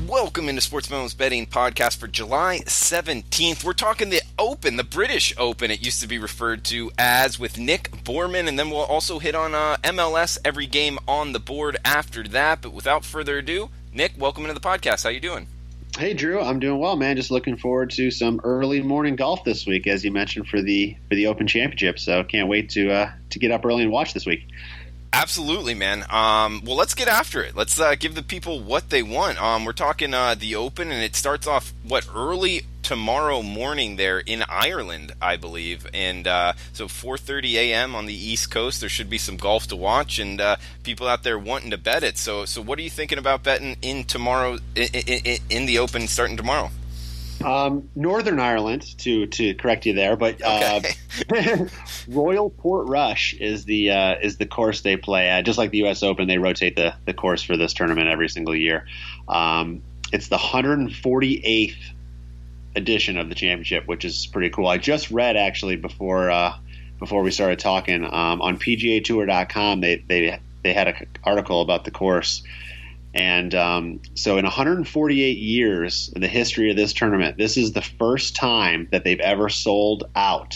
welcome into Sportsmemo's betting podcast for July 17th. We're talking the Open, the British Open, it used to be referred to as, with Nick Borrman, and then we'll also hit on MLS, every game on the board after that. But without further ado, Nick, welcome into the podcast. How you doing? Hey, Drew. I'm doing well, man. Just looking forward to some early morning golf this week, as you mentioned, for the Open Championship. So can't wait to get up early and watch this week. Absolutely, man. Well, let's get after it. Let's give the people what they want. We're talking the Open, and it starts off, early tomorrow morning there in Ireland, I believe. And so 4:30 a.m. on the East Coast. There should be some golf to watch, and people out there wanting to bet it. So what are you thinking about betting in tomorrow in the Open starting tomorrow? Northern Ireland, to correct you there, but Okay. Royal Portrush is the course they play at. Just like the U.S. Open, they rotate the course for this tournament every single year. It's the 148th edition of the championship, which is pretty cool. I just read, actually, before we started talking, on PGAtour.com, they had an article about the course. And so in 148 years in the history of this tournament, this is the first time that they've ever sold out.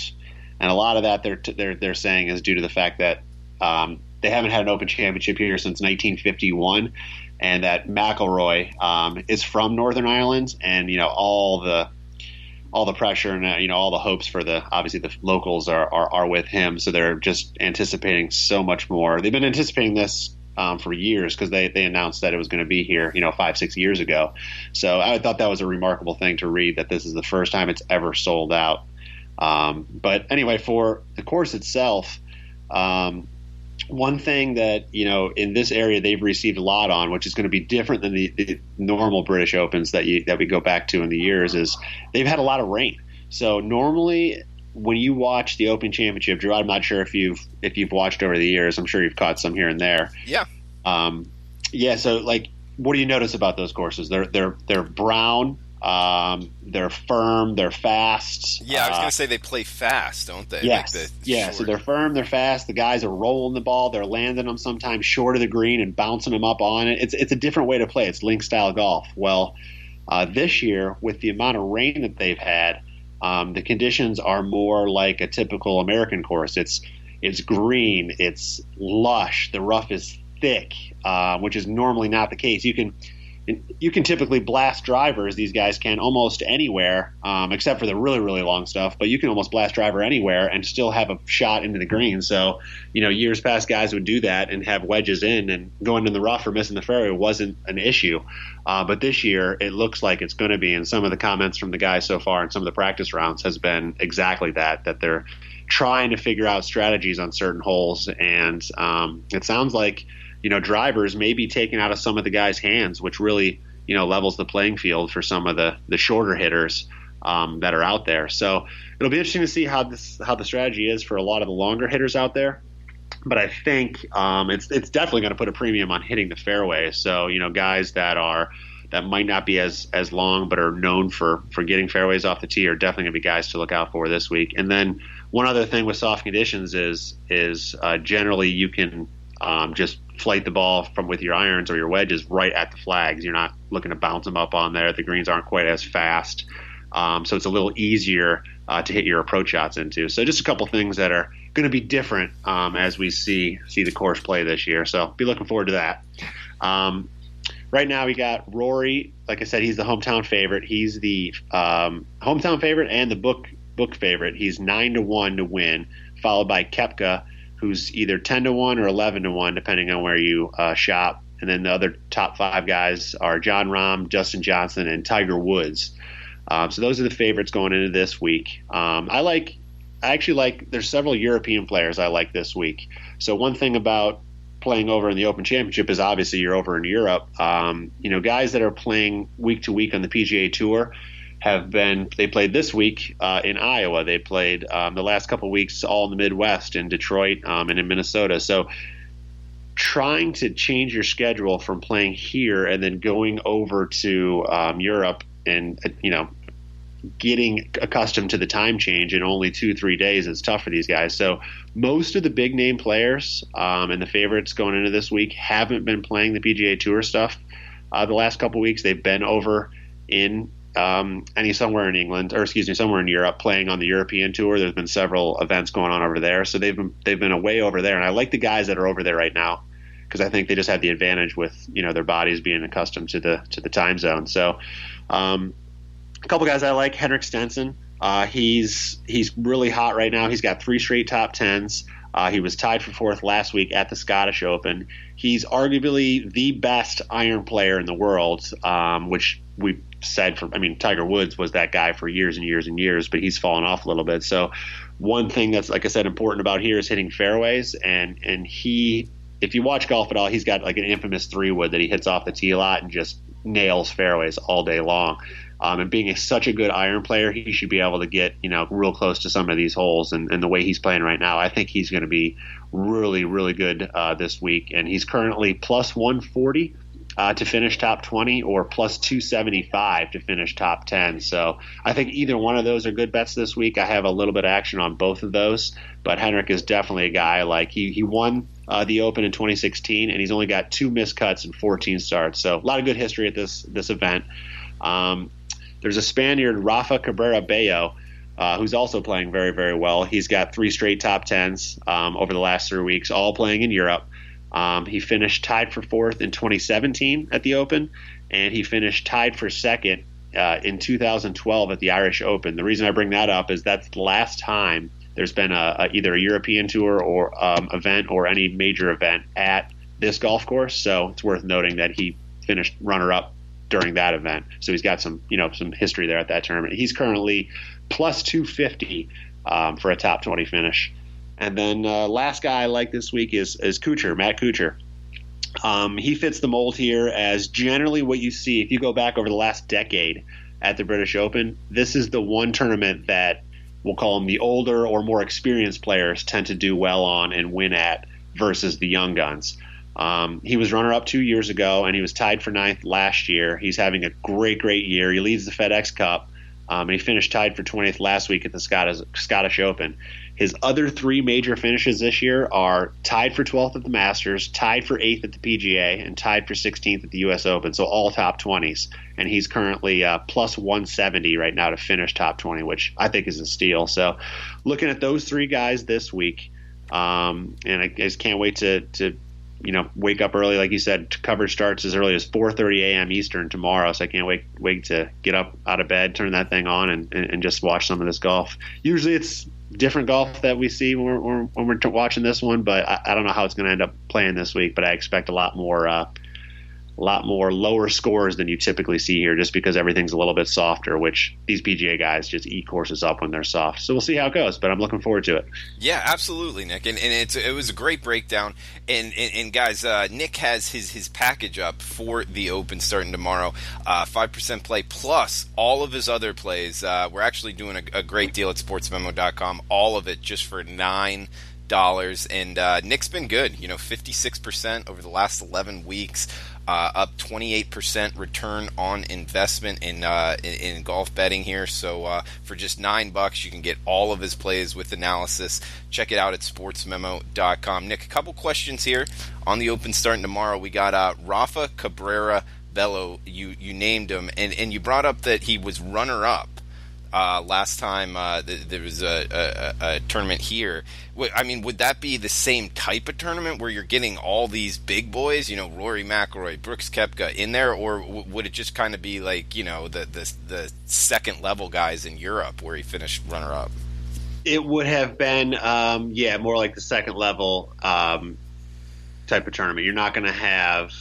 And a lot of that they're saying is due to the fact that they haven't had an Open Championship here since 1951, and that McIlroy is from Northern Ireland, and all the pressure and all the hopes for obviously the locals are with him, so they're just anticipating so much more. They've been anticipating this for years, because they announced that it was going to be here 5-6 years ago. So I thought that was a remarkable thing to read, that this is the first time it's ever sold out. But anyway, for the course itself, one thing that in this area they've received a lot on, which is going to be different than the normal British Opens that we go back to in the years, is they've had a lot of rain. So normally, when you watch the Open Championship, Drew, I'm not sure if you've watched over the years. I'm sure you've caught some here and there. Yeah. So what do you notice about those courses? They're brown. They're firm. They're fast. Yeah, I was going to say they play fast, don't they? Yes. Short. So they're firm. They're fast. The guys are rolling the ball. They're landing them sometimes short of the green and bouncing them up on it. It's a different way to play. It's link style golf. Well, this year, with the amount of rain that they've had, the conditions are more like a typical American course. It's green, it's lush, the rough is thick, which is normally not the case. You can typically blast drivers, these guys can, almost anywhere, except for the really, really long stuff, but you can almost blast driver anywhere and still have a shot into the green. So, years past, guys would do that and have wedges in, and going in the rough or missing the fairway wasn't an issue. But this year, it looks like it's going to be, and some of the comments from the guys so far in some of the practice rounds has been exactly that they're trying to figure out strategies on certain holes. And it sounds like, drivers may be taken out of some of the guys' hands, which really, levels the playing field for some of the shorter hitters that are out there. So it'll be interesting to see how the strategy is for a lot of the longer hitters out there. But I think it's definitely going to put a premium on hitting the fairway. So, guys that might not be as long but are known for getting fairways off the tee are definitely going to be guys to look out for this week. And then one other thing with soft conditions is generally you can just flight the ball with your irons or your wedges right at the flags. You're not looking to bounce them up on there. The greens aren't quite as fast. So it's a little easier to hit your approach shots into. So just a couple things that are going to be different as we see the course play this year. So be looking forward to that. Right now we got Rory. Like I said, he's the hometown favorite. He's the hometown favorite and the book favorite. He's 9-1 to win, followed by Koepka, who's either 10-1 or 11-1, depending on where you shop. And then the other top 5 guys are Jon Rahm, Dustin Johnson, and Tiger Woods. So those are the favorites going into this week. I actually like. There's several European players I like this week. So one thing about playing over in the Open Championship is obviously you're over in Europe. Guys that are playing week to week on the PGA Tour they played this week in Iowa. They played the last couple of weeks all in the Midwest, in Detroit and in Minnesota. So trying to change your schedule from playing here and then going over to Europe and getting accustomed to the time change in only 2-3 days is tough for these guys. So most of the big name players and the favorites going into this week haven't been playing the PGA Tour stuff. the last couple weeks. They've been over in somewhere in England, or excuse me, somewhere in Europe, playing on the European tour. There's been several events going on over there, so they've been away over there. And I like the guys that are over there right now because I think they just have the advantage with their bodies being accustomed to the time zone. So a couple guys I like: Henrik Stenson. He's really hot right now. He's got 3 straight top tens. He was tied for 4th last week at the Scottish Open. He's arguably the best iron player in the world, which we said Tiger Woods was that guy for years and years and years, but he's fallen off a little bit. So one thing that's, like I said, important about here is hitting fairways. And he, if you watch golf at all, he's got like an infamous 3-wood that he hits off the tee a lot and just nails fairways all day long. And being such a good iron player, he should be able to get, real close to some of these holes. And the way he's playing right now, I think he's going to be really, really good this week. And he's currently plus 140 to finish top 20 or plus 275 to finish top 10. So I think either one of those are good bets this week. I have a little bit of action on both of those. But Henrik is definitely a guy like he won the Open in 2016, and he's only got 2 missed cuts and 14 starts. So a lot of good history at this event. There's a Spaniard, Rafa Cabrera Bello, who's also playing very, very well. He's got 3 straight top tens over the last 3 weeks, all playing in Europe. He finished tied for 4th in 2017 at the Open, and he finished tied for 2nd in 2012 at the Irish Open. The reason I bring that up is that's the last time there's been either a European Tour or event or any major event at this golf course. So it's worth noting that he finished runner-up during that event. So he's got some history there at that tournament. He's currently plus 250 for a top 20 finish. And then last guy I like this week is Kuchar, Matt Kuchar. He fits the mold here as generally what you see if you go back over the last decade at the British Open. This is the one tournament that we'll call them the older or more experienced players tend to do well on and win at versus the young guns. He was runner-up 2 years ago, and he was tied for 9th last year. He's having a great, great year. He leads the FedEx Cup, and he finished tied for 20th last week at the Scottish Open. His other 3 major finishes this year are tied for 12th at the Masters, tied for 8th at the PGA, and tied for 16th at the U.S. Open, so all top 20s. And he's currently plus 170 right now to finish top 20, which I think is a steal. So looking at those 3 guys this week, and I just can't wait to wake up early. Like you said, coverage starts as early as 4:30 a.m. Eastern tomorrow, so I can't wait to get up out of bed, turn that thing on, and just watch some of this golf. Usually it's different golf that we see when we're watching this one, but I don't know how it's going to end up playing this week, but I expect a lot more lower scores than you typically see here just because everything's a little bit softer, which these PGA guys just eat courses up when they're soft. So we'll see how it goes, but I'm looking forward to it. Yeah, absolutely, Nick. And it was a great breakdown. And guys, Nick has his package up for the Open starting tomorrow. 5% play plus all of his other plays. We're actually doing a great deal at sportsmemo.com. All of it just for $9. And Nick's been good, 56% over the last 11 weeks, up 28% return on investment in golf betting here. So for just $9, you can get all of his plays with analysis. Check it out at sportsmemo.com. Nick, a couple questions here on the Open starting tomorrow. We got Rafa Cabrera Bello. You named him, and you brought up that he was runner-up last time there was a tournament here. I mean, would that be the same type of tournament where you're getting all these big boys, Rory McIlroy, Brooks Koepka in there, or would it just kind of be like, the second level guys in Europe where he finished runner-up? It would have been, more like the second level type of tournament. You're not going to have.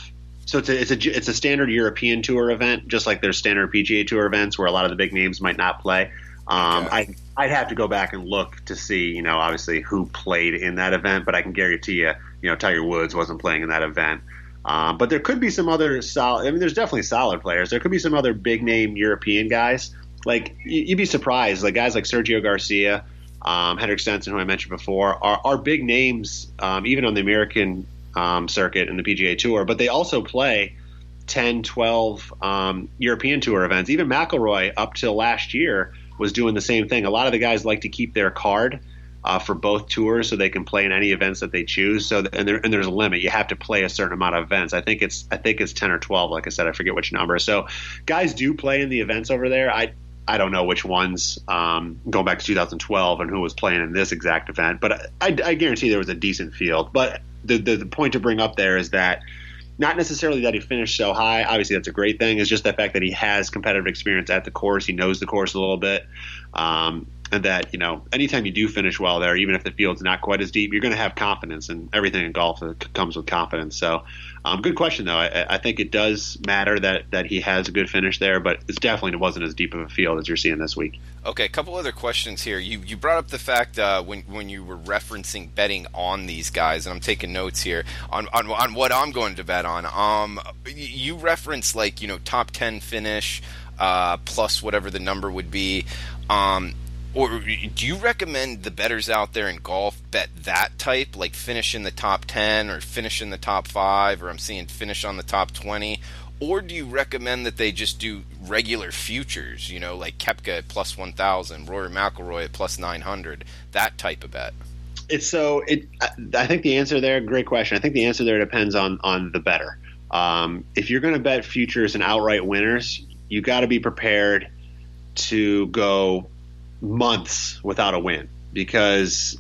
So it's a standard European Tour event, just like there's standard PGA Tour events where a lot of the big names might not play. Okay. I'd have to go back and look to see, obviously who played in that event, but I can guarantee you, Tiger Woods wasn't playing in that event. But there could be some other solid. I mean, there's definitely solid players. There could be some other big name European guys. Like you'd be surprised, like guys like Sergio Garcia, Henrik Stenson, who I mentioned before, are big names, even on the American circuit and the PGA Tour, but they also play 10, 12 European Tour events. Even McIlroy, up till last year, was doing the same thing. A lot of the guys like to keep their card for both tours, so they can play in any events that they choose. So and there's a limit. You have to play a certain amount of events. I think it's 10 or 12. Like I said, I forget which number. So guys do play in the events over there. I don't know which ones, going back to 2012 and who was playing in this exact event, but I guarantee there was a decent field. But the point to bring up there is that not necessarily that he finished so high. Obviously, that's a great thing. It's just the fact that he has competitive experience at the course. He knows the course a little bit. And that, anytime you do finish well there, even if the field's not quite as deep, you're going to have confidence, and everything in golf comes with confidence. So, good question, though. I think it does matter that he has a good finish there, but it definitely wasn't as deep of a field as you're seeing this week. Okay, a couple other questions here. You brought up the fact when you were referencing betting on these guys, and I'm taking notes here on what I'm going to bet on. You referenced top 10 finish plus whatever the number would be. Or do you recommend the bettors out there in golf bet that type, like finish in the top 10 or finish in the top 5, or I'm seeing finish on the top 20? Or do you recommend that they just do regular futures, like Koepka at plus 1,000, Rory McIlroy at plus 900, that type of bet? I think the answer there, great question. I think the answer there depends on the bettor. If you're going to bet futures and outright winners, you got to be prepared to go months without a win, because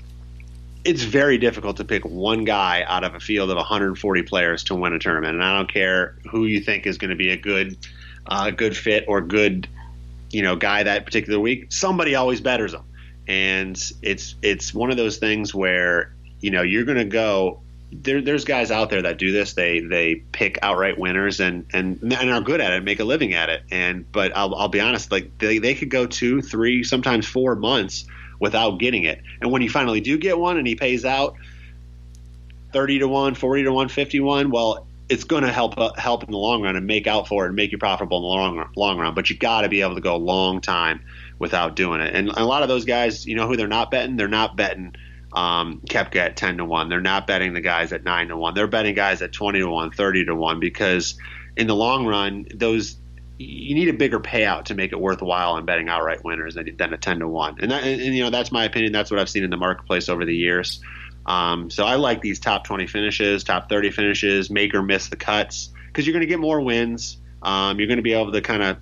it's very difficult to pick one guy out of a field of 140 players to win a tournament. And I don't care who you think is going to be a good fit or good, guy that particular week. Somebody always betters them, and it's one of those things where you're going to go. There's guys out there that do this. They pick outright winners and are good at it, make a living at it. But I'll be honest, they could go 2, 3, sometimes 4 months without getting it. And when you finally do get one and he pays out 30 to 1, 40 to 1, 51, well, it's going to help in the long run and make out for it and make you profitable in the long run. But you got to be able to go a long time without doing it. And a lot of those guys, who they're not betting? They're not betting Koepka at 10 to 1. They're not betting the guys at 9 to 1. They're betting guys at 20 to 1, 30 to 1, because in the long run, you need a bigger payout to make it worthwhile in betting outright winners than a 10 to 1. And that's my opinion. That's what I've seen in the marketplace over the years. So I like these top 20 finishes, top 30 finishes, make or miss the cuts, because you're going to get more wins. You're going to be able to kind of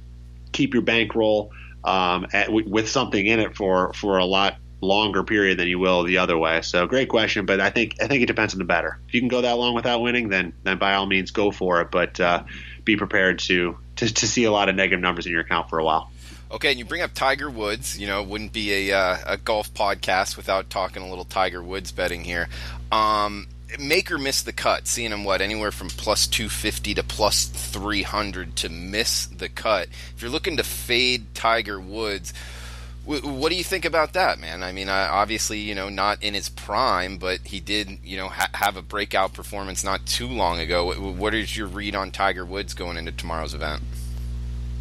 keep your bankroll with something in it for a lot longer period than you will the other way. So great question, but I think it depends on the bettor. If you can go that long without winning, then by all means go for it, but be prepared to see a lot of negative numbers in your account for a while. Okay, and you bring up Tiger Woods. Wouldn't be a golf podcast without talking a little Tiger Woods betting here. Make or miss the cut, seeing him anywhere from plus 250 to plus 300 to miss the cut. If you're looking to fade Tiger Woods, what do you think about that, man? I mean, obviously, not in his prime, but he did, have a breakout performance not too long ago. What is your read on Tiger Woods going into tomorrow's event?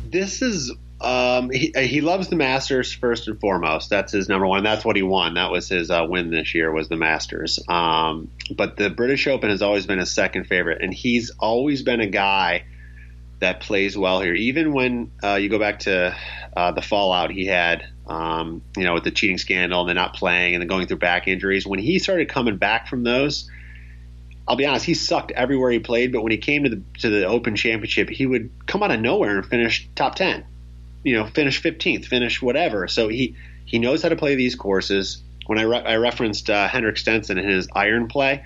This is he loves the Masters first and foremost. That's his number one. That's what he won. That was his win this year, was the Masters. But the British Open has always been his second favorite, and he's always been a guy that plays well here. Even when you go back to the fallout he had, with the cheating scandal and then not playing and then going through back injuries, when he started coming back from those, I'll be honest, he sucked everywhere he played. But when he came to the Open Championship, he would come out of nowhere and finish top 10, finish 15th, finish whatever. So he knows how to play these courses. When I referenced Henrik Stenson and his iron play,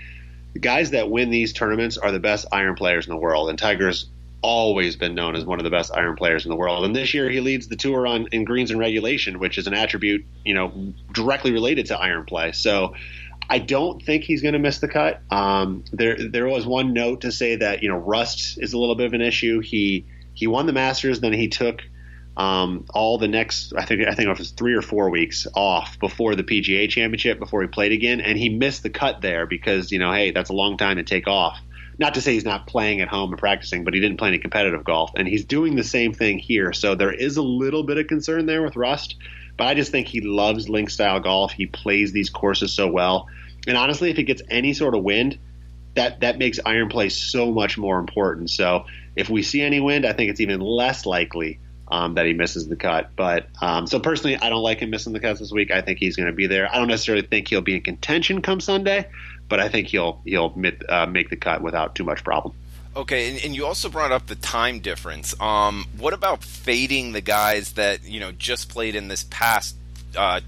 the guys that win these tournaments are the best iron players in the world, and Tiger's always been known as one of the best iron players in the world. And this year he leads the tour in greens and regulation, which is an attribute, directly related to iron play. So I don't think he's going to miss the cut. There was one note to say that, rust is a little bit of an issue. He won the Masters, then he took all the next, I think it was 3 or 4 weeks off before the PGA Championship, before he played again. And he missed the cut there because, hey, that's a long time to take off. Not to say he's not playing at home and practicing, but he didn't play any competitive golf. And he's doing the same thing here. So there is a little bit of concern there with rust. But I just think he loves link-style golf. He plays these courses so well. And honestly, if he gets any sort of wind, that makes iron play so much more important. So if we see any wind, I think it's even less likely that he misses the cut. But so personally, I don't like him missing the cuts this week. I think he's going to be there. I don't necessarily think he'll be in contention come Sunday, but I think he'll make the cut without too much problem. Okay, and you also brought up the time difference. What about fading the guys that just played in this past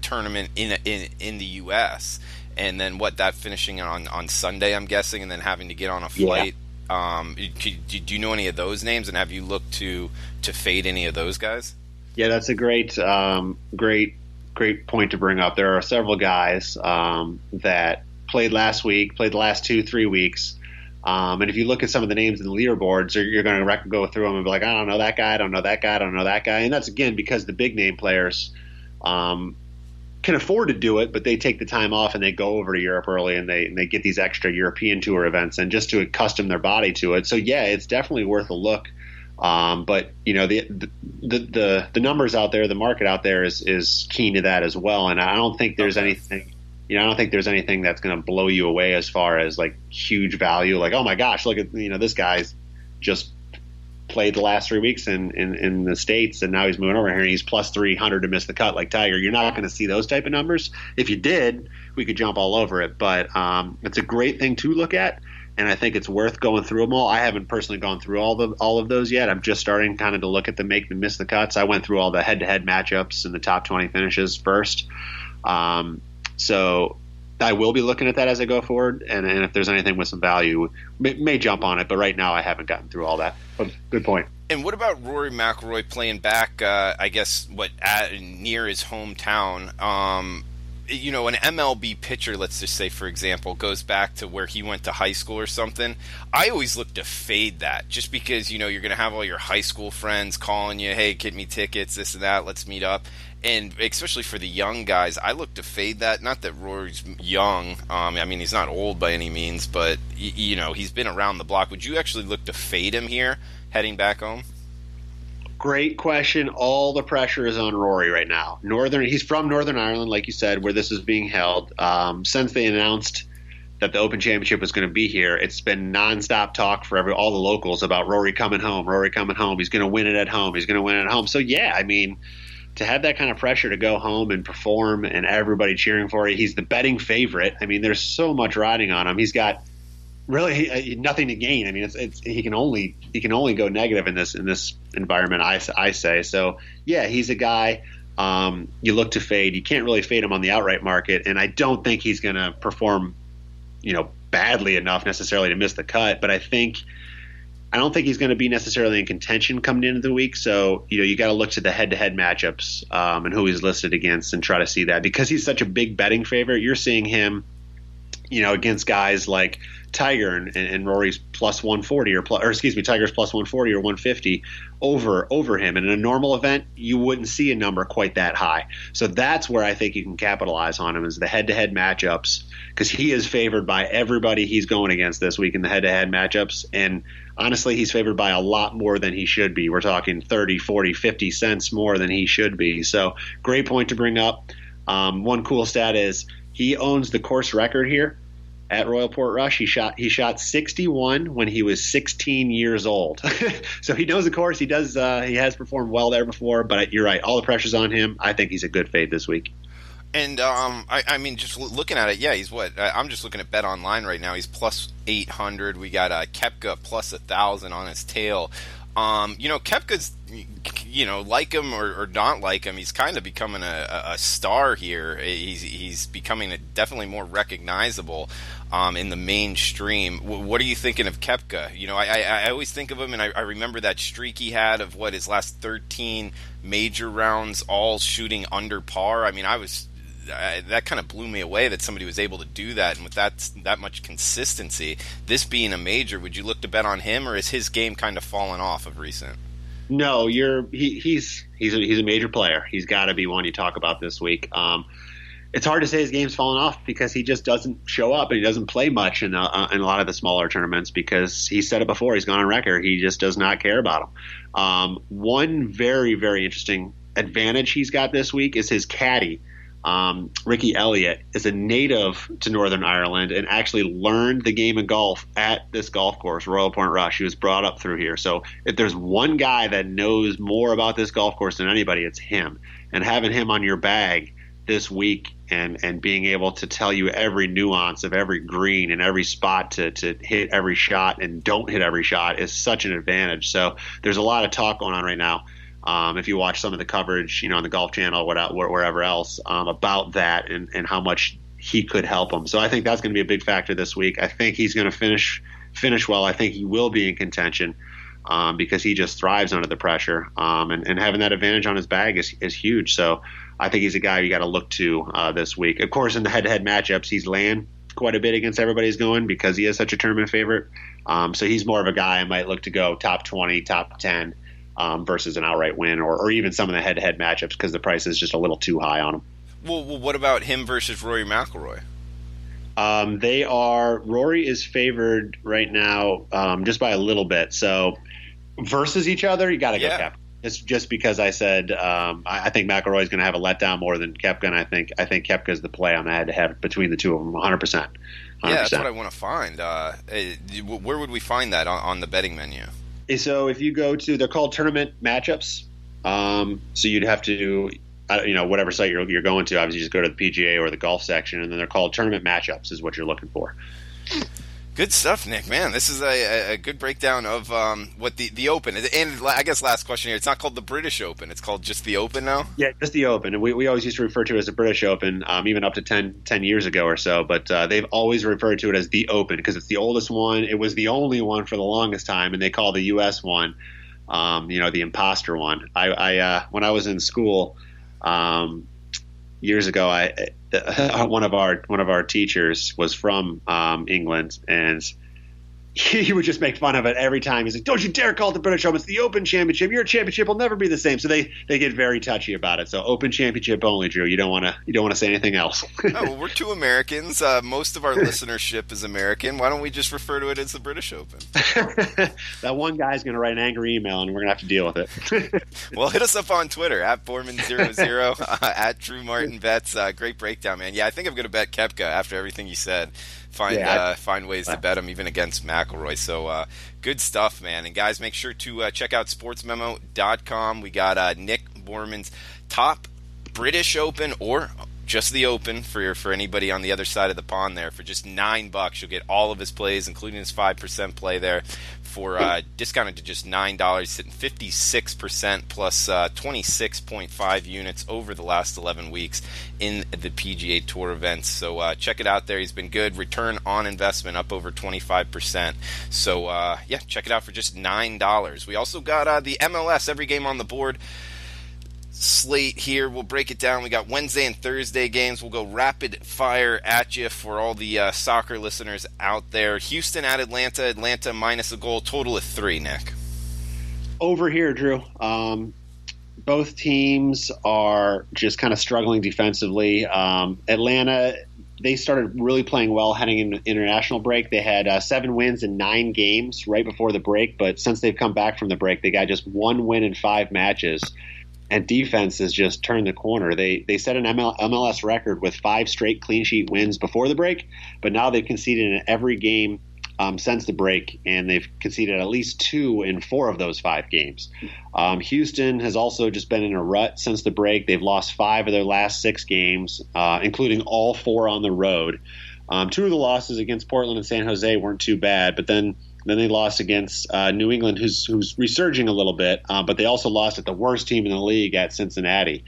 tournament in the U.S. and then that finishing on Sunday, I'm guessing, and then having to get on a flight? Yeah. Do you know any of those names, and have you looked to fade any of those guys? Yeah, that's a great point to bring up. There are several guys that played last week, played the last 2-3 weeks. And if you look at some of the names in the leaderboards, you're going to go through them and be like, I don't know that guy, I don't know that guy, I don't know that guy. And that's, again, because the big name players can afford to do it, but they take the time off and they go over to Europe early and they get these extra European tour events and just to accustom their body to it. So, yeah, it's definitely worth a look. But, the numbers out there, the market out there is keen to that as well. And I don't think there's anything. I don't think there's anything that's going to blow you away as far as like huge value. Like, oh my gosh, look at this guy's just played the last 3 weeks in the States, and now he's moving over here and he's plus 300 to miss the cut like Tiger. You're not going to see those type of numbers. If you did, we could jump all over it. But it's a great thing to look at, and I think it's worth going through them all. I haven't personally gone through all of those yet. I'm just starting kind of to look at the make and miss the cuts. I went through all the head-to-head matchups and the top 20 finishes first. So I will be looking at that as I go forward, and if there's anything with some value, may jump on it. But right now, I haven't gotten through all that. But good point. And what about Rory McIlroy playing back? I guess near his hometown. An MLB pitcher, let's just say, for example, goes back to where he went to high school or something. I always look to fade that, just because you're going to have all your high school friends calling you, hey, get me tickets, this and that, let's meet up. And especially for the young guys, I look to fade that. Not that Rory's young. He's not old by any means, but, he's been around the block. Would you actually look to fade him here heading back home? Great question. All the pressure is on Rory right now. He's from Northern Ireland, like you said, where this is being held. Since they announced that the Open Championship was going to be here, it's been nonstop talk for all the locals about Rory coming home. He's going to win it at home. So, yeah, to have that kind of pressure to go home and perform and everybody cheering for you. He's the betting favorite. There's so much riding on him. He's got really nothing to gain. He can only go negative in this environment, I say. So, yeah, he's a guy you look to fade. You can't really fade him on the outright market, and I don't think he's going to perform, badly enough necessarily to miss the cut, but I don't think he's going to be necessarily in contention coming into the week. So, you got to look to the head-to-head matchups and who he's listed against and try to see that. Because he's such a big betting favorite, you're seeing him, against guys like Tiger and Rory's plus 140 Tiger's plus 140 or 150 over him. And in a normal event, you wouldn't see a number quite that high. So that's where I think you can capitalize on him, is the head-to-head matchups, because he is favored by everybody he's going against this week in the head-to-head matchups. And honestly, he's favored by a lot more than he should be. We're talking 30, 40, 50 cents more than he should be. So great point to bring up. One cool stat is he owns the course record here at Royal Portrush. He shot 61 when he was 16 years old. So he knows the course. He does. He has performed well there before. But you're right. All the pressure's on him. I think he's a good fade this week. And just looking at it, yeah, he's what? I'm just looking at Bet Online right now. He's plus 800. We got Koepka plus 1,000 on his tail. Koepka's, like him or not like him, he's kind of becoming a star here. He's becoming definitely more recognizable in the mainstream. What are you thinking of Koepka? I always think of him, and I remember that streak he had of his last 13 major rounds all shooting under par. That kind of blew me away that somebody was able to do that, and with that much consistency, this being a major, would you look to bet on him, or is his game kind of fallen off of recent? No, he's a major player. He's got to be one you talk about this week. It's hard to say his game's fallen off because he just doesn't show up and he doesn't play much in a lot of the smaller tournaments, because he said it before. He's gone on record. He just does not care about him. One very, very interesting advantage he's got this week is his caddy. Ricky Elliott is a native to Northern Ireland and actually learned the game of golf at this golf course, Royal Point Rush. He was brought up through here. So if there's one guy that knows more about this golf course than anybody, it's him. And having him on your bag this week and being able to tell you every nuance of every green and every spot to hit every shot and don't hit every shot is such an advantage. So there's a lot of talk going on right now. If you watch some of the coverage, on the Golf Channel or wherever else, about that and how much he could help them. So I think that's going to be a big factor this week. I think he's going to finish well. I think he will be in contention because he just thrives under the pressure. And having that advantage on his bag is huge. So I think he's a guy you got to look to this week. Of course, in the head-to-head matchups, he's laying quite a bit against everybody he's going because he is such a tournament favorite. So he's more of a guy I might look to go top 20, top 10. Versus an outright win or even some of the head-to-head matchups because the price is just a little too high on him. Well, what about him versus Rory McIlroy? Rory is favored right now just by a little bit. So versus each other, you got to go Koepka. It's just because I said I think McIlroy is going to have a letdown more than Koepka, and I think Koepka is the play on the head-to-head between the two of them, 100%. Yeah, that's what I want to find. Where would we find that on the betting menu? So if you go to, they're called tournament matchups. So you'd have to, whatever site you're going to, obviously just go to the PGA or the golf section, and then they're called tournament matchups is what you're looking for. Good stuff, Nick. Man, this is a good breakdown of what the Open. And I guess last question here, it's not called the British Open. It's called just the Open now? Yeah, just the Open. And we always used to refer to it as the British Open, even up to 10 years ago or so. But they've always referred to it as the Open because it's the oldest one. It was the only one for the longest time, and they call the U.S. one, the imposter one. When I was in school years ago, one of our teachers was from England, and he would just make fun of it every time. He's like, "Don't you dare call it the British Open! It's the Open Championship. Your championship will never be the same." So they get very touchy about it. So Open Championship only, Drew. You don't want to say anything else. Well, we're two Americans. Most of our listenership is American. Why don't we just refer to it as the British Open? That one guy's going to write an angry email, and we're going to have to deal with it. Well, hit us up on Twitter at Borman00 at Drew Martin Bets. Great breakdown, man. Yeah, I think I'm going to bet Koepka after everything you said. Find ways to bet him even against McIlroy. So good stuff, man. And guys, make sure to check out sportsmemo.com. We got Nick Borman's top British Open or just the Open for anybody on the other side of the pond there. For just $9, you'll get all of his plays, including his 5% play there, for discounted to just $9, sitting 56% plus 26.5 units over the last 11 weeks in the PGA Tour events. So check it out there. He's been good. Return on investment up over 25%. So check it out for just $9. We also got the MLS every game on the board slate here. We'll break it down. We got Wednesday and Thursday games. We'll go rapid fire at you for all the soccer listeners out there. Houston at Atlanta. Atlanta minus a goal. Total of 3, Nick. Over here, Drew. Both teams are just kind of struggling defensively. Atlanta, they started really playing well heading into international break. They had 7 wins in 9 games right before the break, but since they've come back from the break, they got just 1 win in 5 matches. And defense has just turned the corner. They set an MLS record with 5 straight clean sheet wins before the break, but now they've conceded in every game since the break, and they've conceded at least 2 in 4 of those 5 games. Houston has also just been in a rut since the break. They've lost 5 of their last 6 games, including all 4 on the road. 2 of the losses against Portland and San Jose weren't too bad, but then they lost against New England, who's resurging a little bit, but they also lost at the worst team in the league at Cincinnati.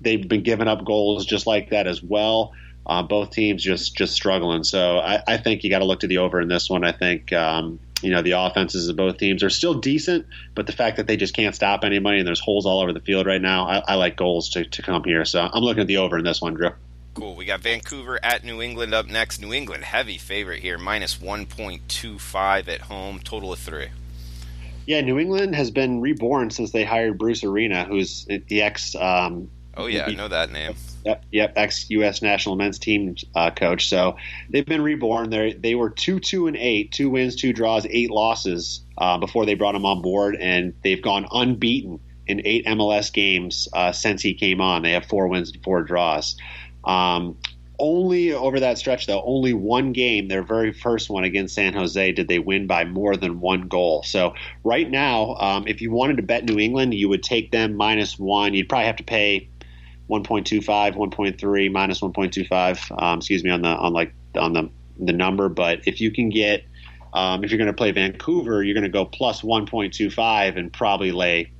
They've been giving up goals just like that as well. Both teams just struggling. So I think you got to look to the over in this one. I think the offenses of both teams are still decent, but the fact that they just can't stop anybody and there's holes all over the field right now, I like goals to come here. So I'm looking at the over in this one, Drew. Cool. We got Vancouver at New England up next. New England, heavy favorite here, minus 1.25 at home, total of 3. Yeah, New England has been reborn since they hired Bruce Arena, who's the ex. I know that name. Yep, ex-U.S. national men's team coach. So they've been reborn. They were 2-2-8, 2 wins, 2 draws, 8 losses before they brought him on board, and they've gone unbeaten in 8 MLS games since he came on. They have 4 wins and 4 draws. Only over that stretch, though, only one game, their very first one against San Jose, did they win by more than 1 goal. So right now, if you wanted to bet New England, you would take them -1. You'd probably have to pay 1.25, 1.3, minus 1.25. Excuse me, on the number. But if you can get, if you're going to play Vancouver, you're going to go plus 1.25 and probably lay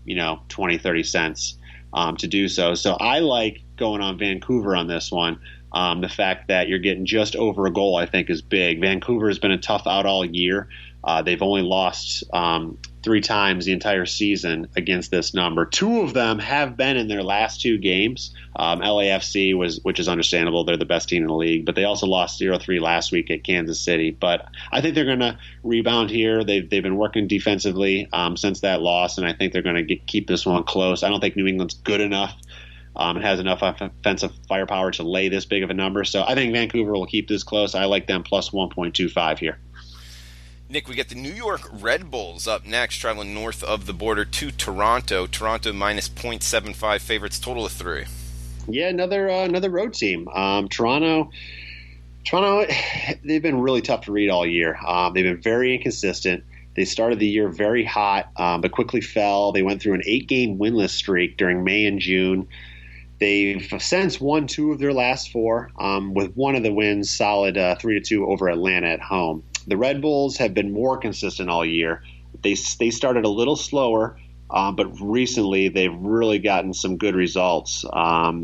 20, 30 cents to do so. So I like going on Vancouver on this one. The fact that you're getting just over a goal, I think, is big. Vancouver has been a tough out all year. They've only lost 3 times the entire season against this number. 2 of them have been in their last 2 games. LAFC which is understandable. They're the best team in the league, but they also lost 0-3 last week at Kansas City. But I think they're going to rebound here. They've been working defensively since that loss, and I think they're going to keep this one close. I don't think New England's good enough. It has enough offensive firepower to lay this big of a number. So I think Vancouver will keep this close. I like them plus 1.25 here. Nick, we get the New York Red Bulls up next, traveling north of the border to Toronto. Toronto minus 0.75 favorites, total of 3. Yeah, another road team. Toronto, they've been really tough to read all year. They've been very inconsistent. They started the year very hot, but quickly fell. They went through an 8-game winless streak during May and June. They've since won 2 of their last 4, with one of the wins solid 3-2 over Atlanta at home. The Red Bulls have been more consistent all year. They started a little slower, but recently they've really gotten some good results.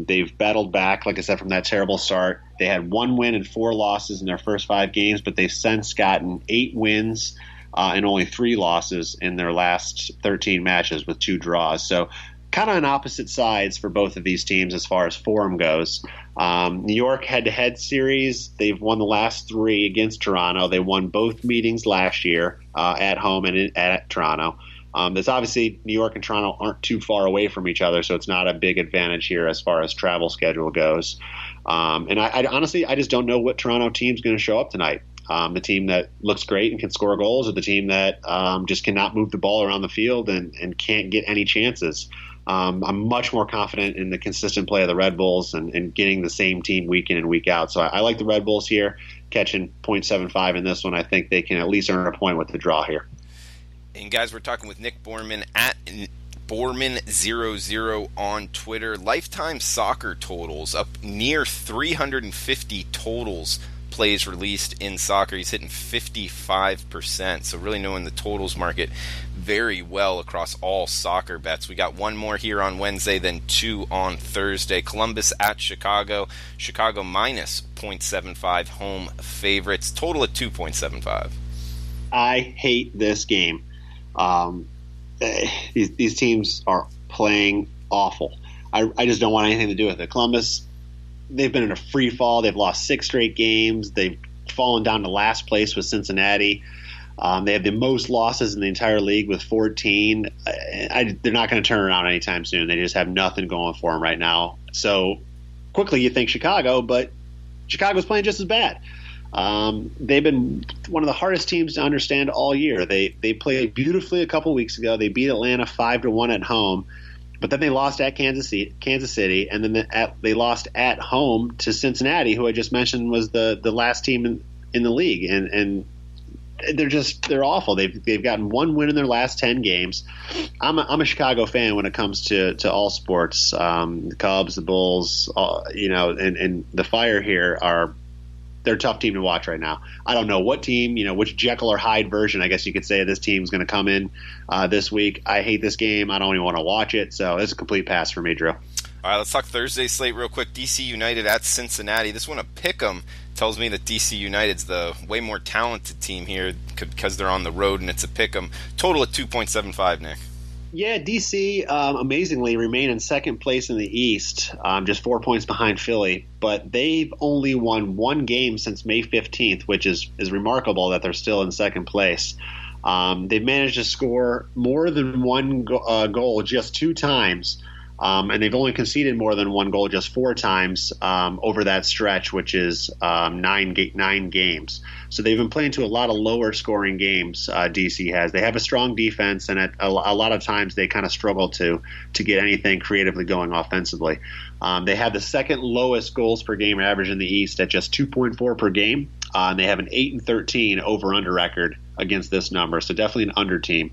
They've battled back, like I said, from that terrible start. They had 1 win and 4 losses in their first 5 games, but they've since gotten 8 wins and only 3 losses in their last 13 matches with 2 draws. So kind of on opposite sides for both of these teams as far as form goes. New York head-to-head series, they've won the last 3 against Toronto. They won both meetings last year at home and at Toronto. There's obviously New York and Toronto aren't too far away from each other, so it's not a big advantage here as far as travel schedule goes. And I honestly, I just don't know what Toronto team's going to show up tonight. The team that looks great and can score goals, or the team that just cannot move the ball around the field and can't get any chances. I'm much more confident in the consistent play of the Red Bulls and getting the same team week in and week out. So I like the Red Bulls here, catching 0.75 in this one. I think they can at least earn a point with the draw here. And guys, we're talking with Nick Borrman at Borman00 on Twitter. Lifetime soccer totals up near 350 totals. Plays released in soccer. He's hitting 55%, so really knowing the totals market very well across all soccer bets. We got 1 more here on Wednesday, then 2 on Thursday. Columbus at Chicago. Chicago minus 0.75 home favorites, total at 2.75. I hate this game. These teams are playing awful. I just don't want anything to do with it. Columbus, they've been in a free fall. They've lost 6 straight games. They've fallen down to last place with Cincinnati. They have the most losses in the entire league with 14. They're not going to turn around anytime soon. They just have nothing going for them right now. So quickly you think Chicago, but Chicago's playing just as bad. They've been one of the hardest teams to understand all year. They played beautifully a couple weeks ago. They beat Atlanta 5-1 at home. But then they lost at Kansas City, and then they lost at home to Cincinnati, who I just mentioned was the last team in the league, and they're awful. They've gotten 1 win in their last 10 games. I'm a Chicago fan when it comes to all sports. The Cubs, the Bulls, and the Fire here they're a tough team to watch right now. I don't know what team, which Jekyll or Hyde version, I guess you could say, of this team is going to come in this week. I hate this game. I don't even want to watch it. So it's a complete pass for me, Drew. All right, let's talk Thursday slate real quick. DC United at Cincinnati. This one, a pick'em, tells me that DC United's the way more talented team here because they're on the road and it's a pick'em. Total at 2.75, Nick. Yeah, DC amazingly remain in second place in the East, just 4 points behind Philly. But they've only won 1 game since May 15th, which is remarkable that they're still in second place. They've managed to score more than 1 goal just 2 times And they've only conceded more than one goal just 4 times over that stretch, which is 9 games. So they've been playing to a lot of lower scoring games. DC has. They have a strong defense, and a lot of times they kind of struggle to get anything creatively going offensively. They have the second lowest goals per game average in the East at just 2.4 per game. And they have an 8-13 over/under record against this number, so definitely an under team.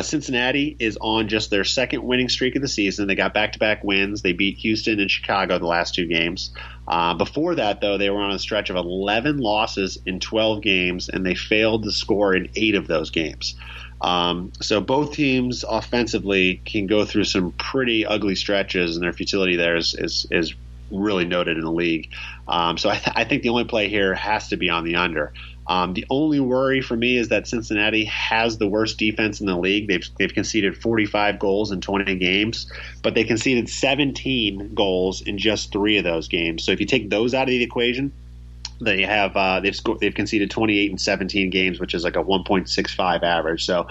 Cincinnati is on just their second winning streak of the season. They got back-to-back wins. They beat Houston and Chicago the last 2 games. Before that, though, they were on a stretch of 11 losses in 12 games, and they failed to score in 8 of those games. So both teams offensively can go through some pretty ugly stretches, and their futility there is really noted in the league. So I think the only play here has to be on the under. The only worry for me is that Cincinnati has the worst defense in the league. They've conceded 45 goals in 20 games, but they conceded 17 goals in just 3 of those games. So if you take those out of the equation, they have they've conceded 28 in 17 games, which is like a 1.65 average. So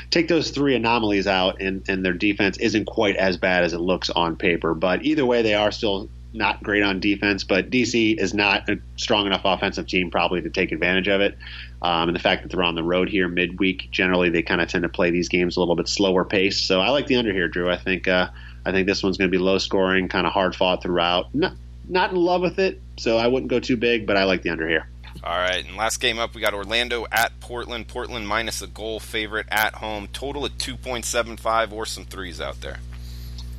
take those 3 anomalies out, and their defense isn't quite as bad as it looks on paper. But either way, they are still not great on defense, but DC is not a strong enough offensive team probably to take advantage of it. And the fact that they're on the road here midweek, generally they kind of tend to play these games a little bit slower pace. So I like the under here, Drew. I think this one's going to be low scoring, kind of hard fought throughout. Not in love with it, so I wouldn't go too big, but I like the under here. All right, and last game up, we got Orlando at Portland. Portland minus a goal, favorite at home. Total at 2.75 or some threes out there.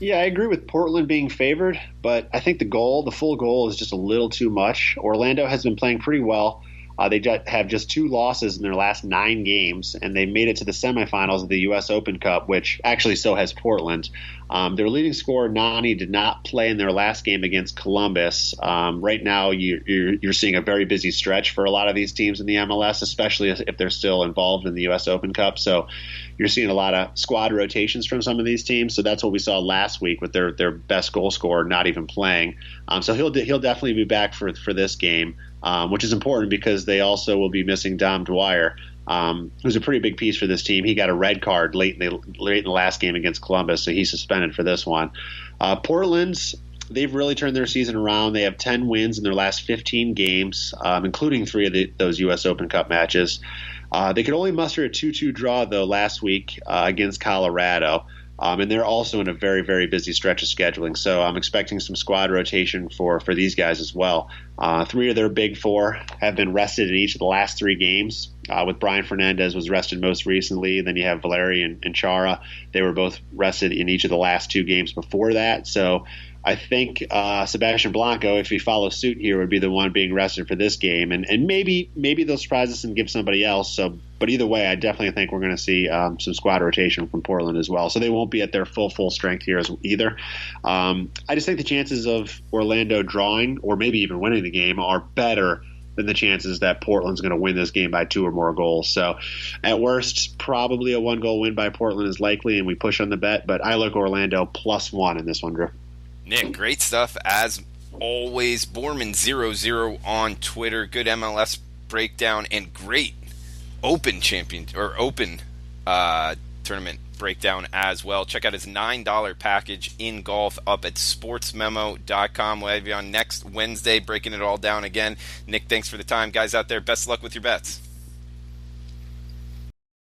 Yeah, I agree with Portland being favored, but I think the full goal is just a little too much. Orlando has been playing pretty well. They have just 2 losses in their last 9 games, and they made it to the semifinals of the U.S. Open Cup, which actually so has Portland. Their leading scorer, Nani, did not play in their last game against Columbus. Right now, you're seeing a very busy stretch for a lot of these teams in the MLS, especially if they're still involved in the U.S. Open Cup. So you're seeing a lot of squad rotations from some of these teams. So that's what we saw last week with their best goal scorer not even playing. So he'll definitely be back for this game. Which is important because they also will be missing Dom Dwyer, who's a pretty big piece for this team. He got a red card late in the last game against Columbus, so he's suspended for this one. Portland's, they've really turned their season around. They have 10 wins in their last 15 games, including 3 of those U.S. Open Cup matches. They could only muster a 2-2 draw, though, last week against Colorado. And they're also in a very, very busy stretch of scheduling. So I'm expecting some squad rotation for these guys as well. 3 of their big 4 have been rested in each of the last 3 games. With Brian Fernandez was rested most recently. Then you have Valeri and Chara. They were both rested in each of the last 2 games before that. So I think Sebastian Blanco, if he follows suit here, would be the one being rested for this game. And maybe they'll surprise us and give somebody else. But either way, I definitely think we're going to see some squad rotation from Portland as well. So they won't be at their full strength here either. I just think the chances of Orlando drawing or maybe even winning the game are better than the chances that Portland's going to win this game by 2 or more goals. So at worst, probably a 1-goal win by Portland is likely, and we push on the bet. But I look Orlando +1 in this one, Drew. Nick, great stuff as always. Borman00 on Twitter. Good MLS breakdown and great Open tournament breakdown as well. Check out his $9 package in golf up at sportsmemo.com. We'll have you on next Wednesday breaking it all down again. Nick, thanks for the time. Guys out there, best of luck with your bets.